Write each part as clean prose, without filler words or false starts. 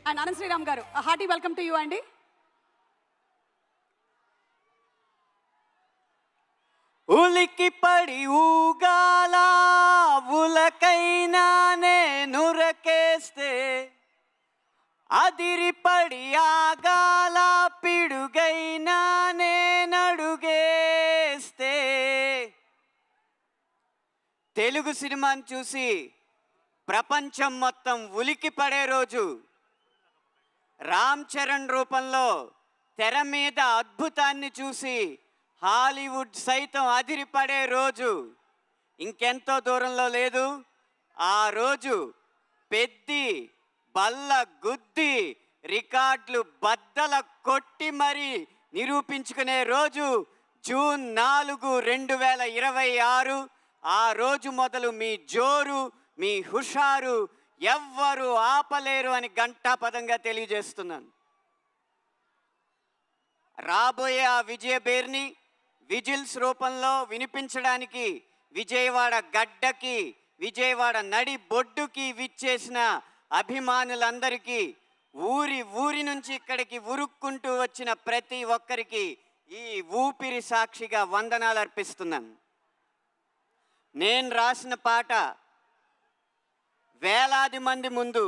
And Anantha Sriram గారు, hearty welcome to you అండి. ఉలికి పడి ఊగాల ఉలకైనా నేనురకేస్తే, అదిరిపడి ఆగాల పిడుగైనా నేనడుగేస్తే. తెలుగు సినిమాని చూసి ప్రపంచం మొత్తం ఉలికి పడే రోజు, రామ్ చరణ్ రూపంలో తెర మీద అద్భుతాన్ని చూసి హాలీవుడ్ సైతం అదిరిపడే రోజు ఇంకెంతో దూరంలో లేదు. ఆ రోజు పెద్ది బల్ల గుద్ది రికార్డులు బద్దల కొట్టి మరీ నిరూపించుకునే రోజు జూన్ 4, 2026. ఆ రోజు మొదలు మీ జోరు, మీ హుషారు ఎవ్వరు ఆపలేరు అని ఘంటాపదంగా తెలియజేస్తున్నాను. రాబోయే ఆ విజయ బేర్ని విజిల్స్ రూపంలో వినిపించడానికి విజయవాడ గడ్డకి, విజయవాడ నడి బొడ్డుకి విచ్చేసిన అభిమానులందరికీ, ఊరి నుంచి ఇక్కడికి ఉరుక్కుంటూ వచ్చిన ప్రతి ఒక్కరికి ఈ ఊపిరి సాక్షిగా వందనాలు అర్పిస్తున్నాను. నేను రాసిన పాట వేలాది మంది ముందు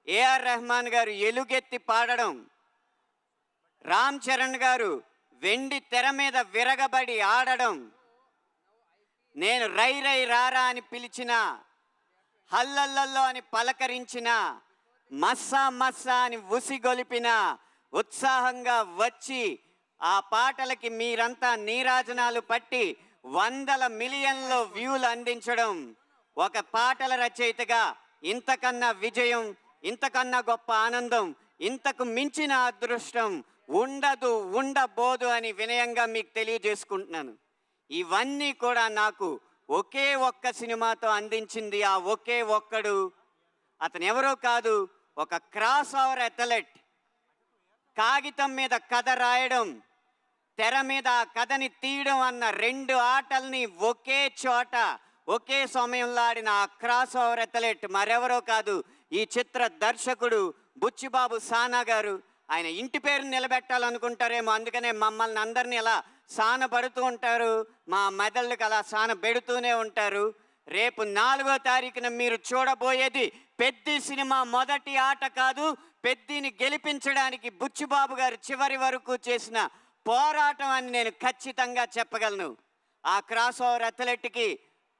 ఏఆర్ రెహమాన్ గారు ఎలుగెత్తి పాడడం, రామ్ చరణ్ గారు వెండి తెర మీద విరగబడి ఆడడం, నేను రై రై రారా అని పిలిచిన, హల్లల్లల్లో అని పలకరించిన, మస్సా మస్సా అని ఉసిగొలిపిన, ఉత్సాహంగా వచ్చి ఆ పాటలకి మీరంతా నీరాజనాలు పట్టి 100 మిలియన్ల వ్యూలు అందించడం, ఒక పాటల రచయితగా ఇంతకన్నా విజయం, ఇంతకన్నా గొప్ప ఆనందం, ఇంతకు మించిన అదృష్టం ఉండదు, ఉండబోదు అని వినయంగా మీకు తెలియజేసుకుంటున్నాను. ఇవన్నీ కూడా నాకు ఒకే ఒక్క సినిమాతో అందించింది ఆ ఒకే ఒక్కడు. అతను ఎవరో కాదు, ఒక క్రాస్ ఓవర్ అథ్లెట్. కాగితం మీద కథ రాయడం, తెర మీద ఆ కథని తీయడం అన్న 2 ఆటల్ని ఒకే చోట ఒకే సమయంలో ఆడిన ఆ క్రాస్ ఓవర్ అథ్లెట్ మరెవరో కాదు, ఈ చిత్ర దర్శకుడు బుచ్చిబాబు సానా గారు. ఆయన ఇంటి పేరుని నిలబెట్టాలనుకుంటారేమో, అందుకనే మమ్మల్ని అందరినీ అలా సానబడుతూ ఉంటారు, మా మెదళ్ళకి అలా సానబెడుతూనే ఉంటారు. రేపు 4వ తారీఖున మీరు చూడబోయేది పెద్ది సినిమా మొదటి ఆట కాదు, పెద్దిని గెలిపించడానికి బుచ్చిబాబు గారు చివరి వరకు చేసిన పోరాటం అని నేను ఖచ్చితంగా చెప్పగలను. ఆ క్రాస్ ఓవర్ అథ్లెట్కి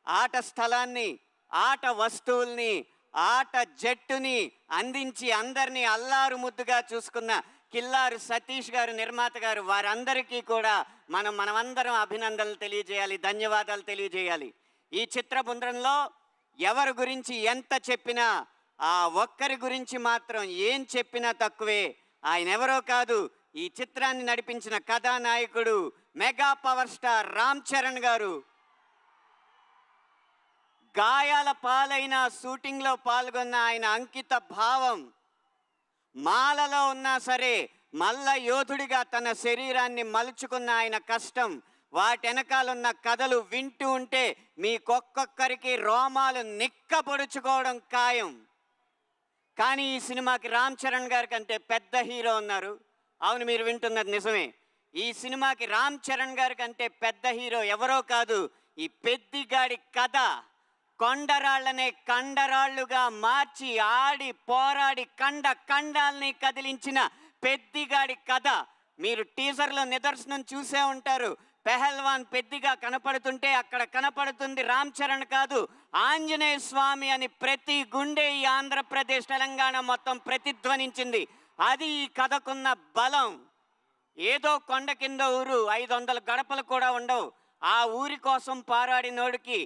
ఆట స్థలాన్ని, ఆట వస్తువుల్ని, ఆట జట్టుని అందించి అందరినీ అల్లారు ముద్దుగా చూసుకున్న కిల్లారు సతీష్ గారు, నిర్మాత గారు, వారందరికీ కూడా మనమందరం అభినందనలు తెలియజేయాలి, ధన్యవాదాలు తెలియజేయాలి. ఈ చిత్ర బృందంలో ఎవరి గురించి ఎంత చెప్పినా, ఆ ఒక్కరి గురించి మాత్రం ఏం చెప్పినా తక్కువే. ఆయన ఎవరో కాదు, ఈ చిత్రాన్ని నడిపించిన కథానాయకుడు mega power star Ram Charan గారు. గాయాల పాలైన షూటింగ్లో పాల్గొన్న ఆయన అంకిత భావం, మాలలో ఉన్నా సరే మల్ల యోధుడిగా తన శరీరాన్ని మలుచుకున్న ఆయన కష్టం, వాటెనకాలన్న కథలు వింటూ ఉంటే మీకొక్కొక్కరికి రోమాలు నిక్కపొడుచుకోవడం ఖాయం. కానీ ఈ సినిమాకి రామ్ చరణ్ గారి కంటే పెద్ద హీరో ఉన్నారు. అవును, మీరు వింటున్నది నిజమే. ఈ సినిమాకి రామ్ చరణ్ గారి కంటే పెద్ద హీరో ఎవరో కాదు, ఈ పెద్దిగాడి కథ కొండరాళ్లనే కండరాళ్లుగా మార్చి ఆడి పోరాడి కండాల్ని కదిలించిన పెద్దిగాడి కథ. మీరు టీజర్లో నిదర్శనం చూసే ఉంటారు. పెహల్వాన్ పెద్దిగా కనపడుతుంటే అక్కడ కనపడుతుంది రామ్ చరణ్ కాదు, ఆంజనేయ స్వామి అని ప్రతి గుండె ఈ ఆంధ్రప్రదేశ్, తెలంగాణ మొత్తం ప్రతిధ్వనించింది. అది ఈ కథకున్న బలం. ఏదో కొండ కింద ఊరు, 500 గడపలు కూడా ఉండవు. ఆ ఊరి కోసం పోరాడినోడికి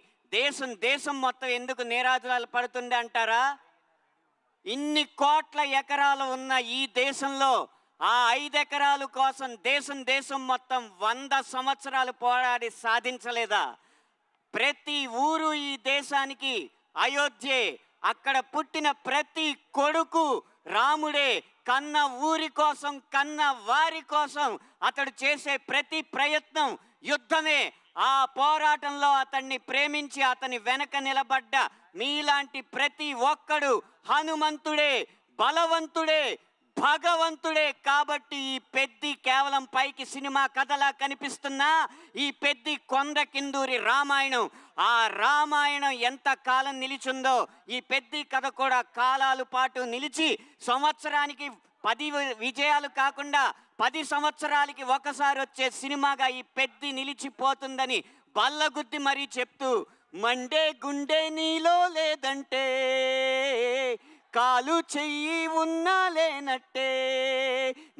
దేశం మొత్తం ఎందుకు నీరాజనాలు పడుతుంది అంటారా? ఇన్ని కోట్ల ఎకరాలు ఉన్న ఈ దేశంలో ఆ 5 ఎకరాల కోసం దేశం మొత్తం 100 సంవత్సరాలు పోరాడి సాధించలేదా? ప్రతి ఊరు ఈ దేశానికి అయోధ్యే. అక్కడ పుట్టిన ప్రతి కొడుకు రాముడే. కన్న ఊరి కోసం, కన్న వారి కోసం అతడు చేసే ప్రతి ప్రయత్నం యుద్ధమే. ఆ పోరాటంలో అతన్ని ప్రేమించి అతని వెనక నిలబడ్డ మీలాంటి ప్రతి ఒక్కడు హనుమంతుడే, బలవంతుడే, భగవంతుడే. కాబట్టి ఈ పెద్ది కేవలం పైకి సినిమా కథలా కనిపిస్తున్నా ఈ పెద్ది కొండ కిందూరి రామాయణం. ఆ రామాయణం ఎంత కాలం నిలిచిందో ఈ పెద్ది కథ కూడా కాలాల పాటు నిలిచి సంవత్సరానికి 10 విజయాలు కాకుండా 10 సంవత్సరాలకి ఒకసారి వచ్చే సినిమాగా ఈ పెద్ది నిలిచిపోతుందని బల్లగుద్ది మరీ చెప్తూ, మండే గుండె నీలో లేదంటే కాలు చెయ్యి ఉన్నా లేనట్టే,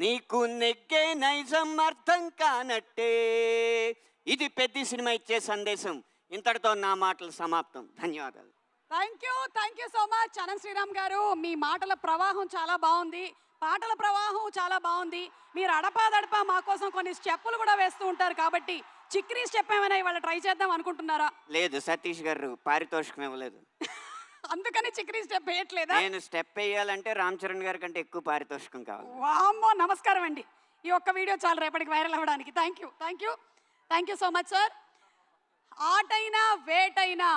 నీకు నెగ్గే నైజం అర్థం కానట్టే. ఇది పెద్ద సినిమా ఇచ్చే సందేశం. ఇంతటితో నా మాటలు సమాప్తం. ధన్యవాదాలు. Thank you so much Anant Sriram garu. మీ మాటల ప్రవాహం చాలా బాగుంది, పాటల ప్రవాహం చాలా బాగుంది. మీరు అడపాదడపా మా కోసం కొన్ని స్టెప్పులు కూడా వేస్తూ ఉంటారు కాబట్టి చిక్రీ స్టెప్ ఏమైనా ఇవాళ ట్రై చేద్దాం అనుకుంటున్నారా? లేదు, సతీష్ గారు పారితోషికం ఇవ్వలేదు. అందుకని చిక్రీ స్టెప్ వేయట్లేదా? నేను స్టెప్ వేయాలంటే రామ్ చరణ్ గారి కంటే ఎక్కువ పారితోషికం కావాలి. వామ్మో, నమస్కారం అండి. ఈ ఒక్క వీడియో చాలా రేపటికి వైరల్ అవ్వడానికి. Thank you so much sir. ఆటైనా వేటైనా